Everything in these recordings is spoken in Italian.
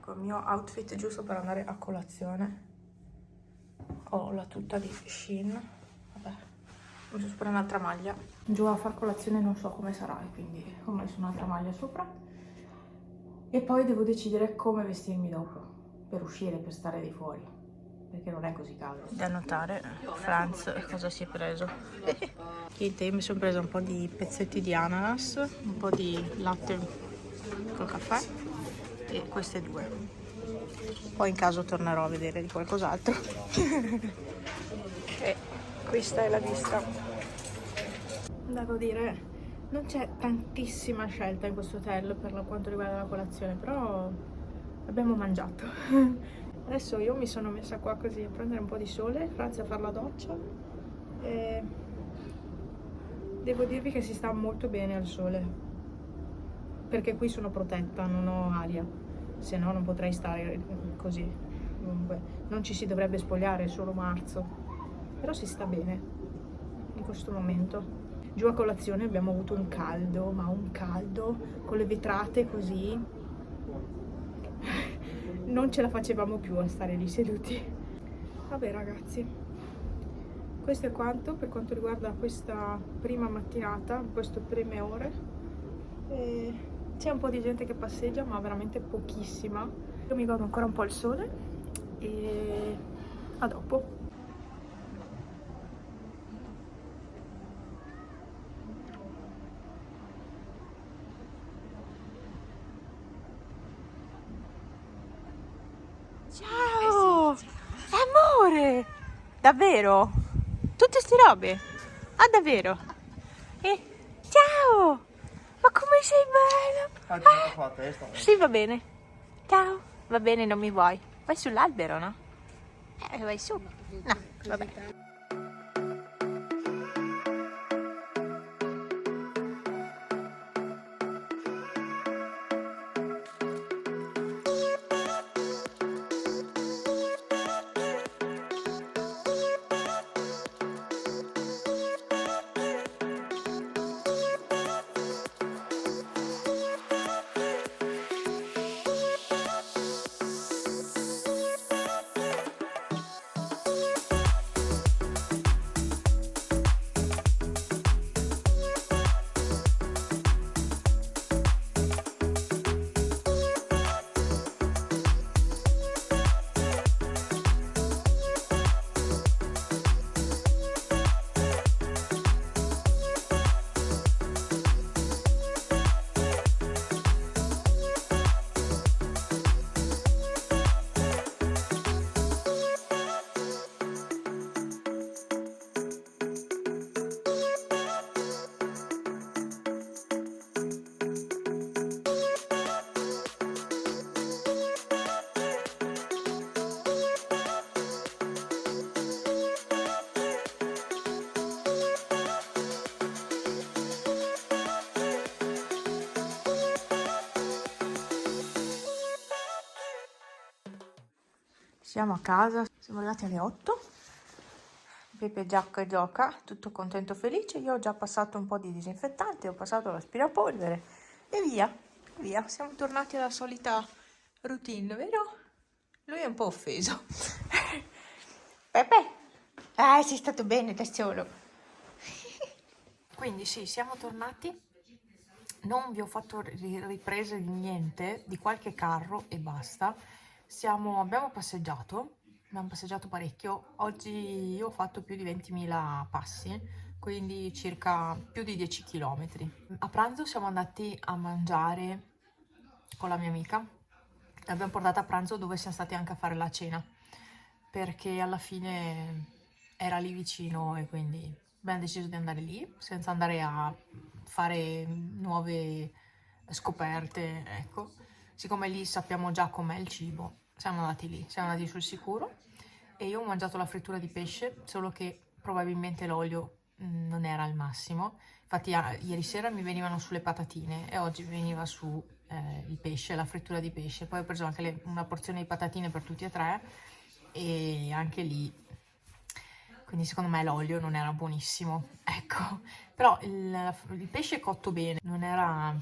Ecco il mio outfit giusto per andare a colazione. Ho la tuta di Shein. Vabbè, ho giusto per un'altra maglia. Giù a far colazione non so come sarà, quindi ho messo un'altra maglia sopra. E poi devo decidere come vestirmi dopo, per uscire, per stare di fuori, perché non è così caldo. Da notare, Franz cosa si è preso? Niente, io mi sono presa un po' di pezzetti di ananas, un po' di latte col caffè e queste due. Poi in caso tornerò a vedere di qualcos'altro. E questa è la vista. Devo dire, non c'è tantissima scelta in questo hotel per quanto riguarda la colazione, però abbiamo mangiato. Adesso io mi sono messa qua così a prendere un po' di sole, Franz a fare la doccia e devo dirvi che si sta molto bene al sole, perché qui sono protetta, non ho aria, se no non potrei stare così. Comunque non ci si dovrebbe spogliare, è solo marzo, però si sta bene in questo momento. Giù a colazione abbiamo avuto un caldo, ma un caldo con le vetrate così, non ce la facevamo più a stare lì seduti. Vabbè ragazzi, questo è quanto per quanto riguarda questa prima mattinata, queste prime ore. C'è un po' di gente che passeggia, ma veramente pochissima. Io mi godo ancora un po' il sole e a dopo. Ciao! Amore! Davvero? Tutte ste robe? Ah, davvero? Ciao! Ma come sei bello! Sì, va bene. Ciao! Va bene, non mi vuoi? Vai sull'albero, no? Vai su. No, vabbè. Siamo a casa, siamo arrivati alle 8. Pepe giacca e gioca, tutto contento e felice. Io ho già passato un po' di disinfettante, ho passato l'aspirapolvere e via, via. Siamo tornati alla solita routine, vero? Lui è un po' offeso. Pepe, sei stato bene da solo. Quindi sì, siamo tornati. Non vi ho fatto riprese di niente, di qualche carro e basta. Abbiamo passeggiato parecchio. Oggi io ho fatto più di 20.000 passi, quindi circa più di 10 km. A pranzo siamo andati a mangiare con la mia amica. L'abbiamo portata a pranzo dove siamo stati anche a fare la cena, perché alla fine era lì vicino e quindi abbiamo deciso di andare lì, senza andare a fare nuove scoperte, ecco. Siccome lì sappiamo già com'è il cibo, siamo andati sul sicuro e io ho mangiato la frittura di pesce, solo che probabilmente l'olio non era al massimo. Infatti ieri sera mi venivano sulle patatine e oggi mi veniva su il pesce, la frittura di pesce. Poi ho preso anche una porzione di patatine per tutti e tre e anche lì, quindi secondo me l'olio non era buonissimo, ecco. Però il pesce è cotto bene, non era,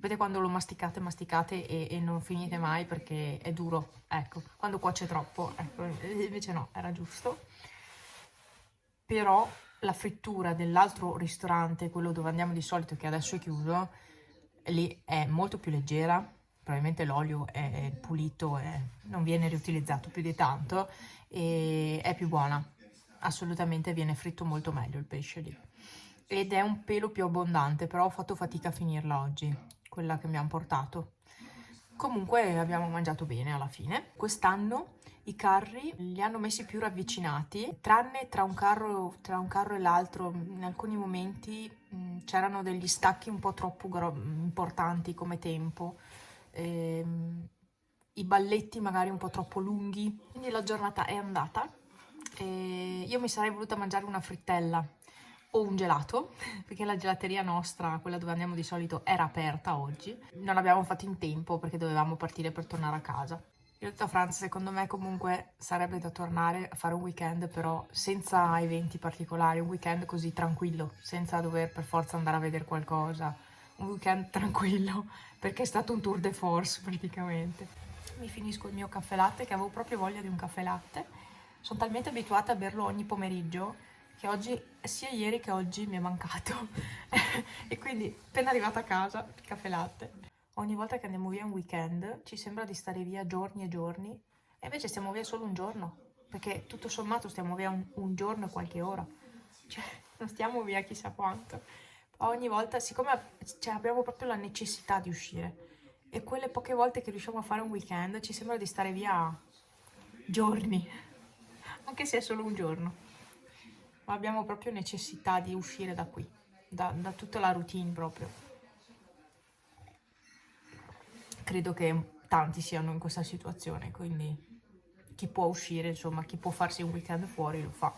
Sapete quando lo masticate, masticate e non finite mai perché è duro, ecco, quando cuoce troppo, ecco, invece no, era giusto. Però la frittura dell'altro ristorante, quello dove andiamo di solito, che adesso è chiuso, lì è molto più leggera, probabilmente l'olio è pulito e non viene riutilizzato più di tanto e è più buona, assolutamente viene fritto molto meglio il pesce lì. Ed è un pelo più abbondante, però ho fatto fatica a finirla oggi, quella che mi hanno portato. Comunque abbiamo mangiato bene alla fine. Quest'anno i carri li hanno messi più ravvicinati, tranne tra un carro e l'altro, in alcuni momenti c'erano degli stacchi un po' troppo importanti come tempo, i balletti magari un po' troppo lunghi. Quindi la giornata è andata e io mi sarei voluta mangiare una frittella o un gelato, perché la gelateria nostra, quella dove andiamo di solito, era aperta oggi. Non abbiamo fatto in tempo perché dovevamo partire per tornare a casa. Io ho detto a Franz, secondo me comunque sarebbe da tornare a fare un weekend, però senza eventi particolari, un weekend così tranquillo, senza dover per forza andare a vedere qualcosa. Un weekend tranquillo, perché è stato un tour de force praticamente. Mi finisco il mio caffè latte, che avevo proprio voglia di un caffè latte. Sono talmente abituata a berlo ogni pomeriggio che oggi, sia ieri che oggi, mi è mancato. E quindi, appena arrivata a casa, il caffè latte. Ogni volta che andiamo via un weekend ci sembra di stare via giorni e giorni, e invece stiamo via solo un giorno, perché tutto sommato stiamo via un giorno e qualche ora, cioè non stiamo via chissà quanto. Ogni volta, siccome cioè, abbiamo proprio la necessità di uscire, e quelle poche volte che riusciamo a fare un weekend ci sembra di stare via giorni, anche se è solo un giorno, ma abbiamo proprio necessità di uscire da qui, da tutta la routine proprio. Credo che tanti siano in questa situazione, quindi chi può uscire, insomma, chi può farsi un weekend fuori lo fa.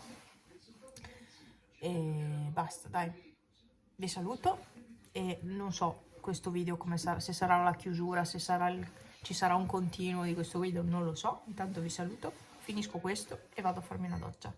E basta, dai. Vi saluto e non so questo video come sarà, se sarà la chiusura, se sarà ci sarà un continuo di questo video, non lo so. Intanto vi saluto, finisco questo e vado a farmi una doccia.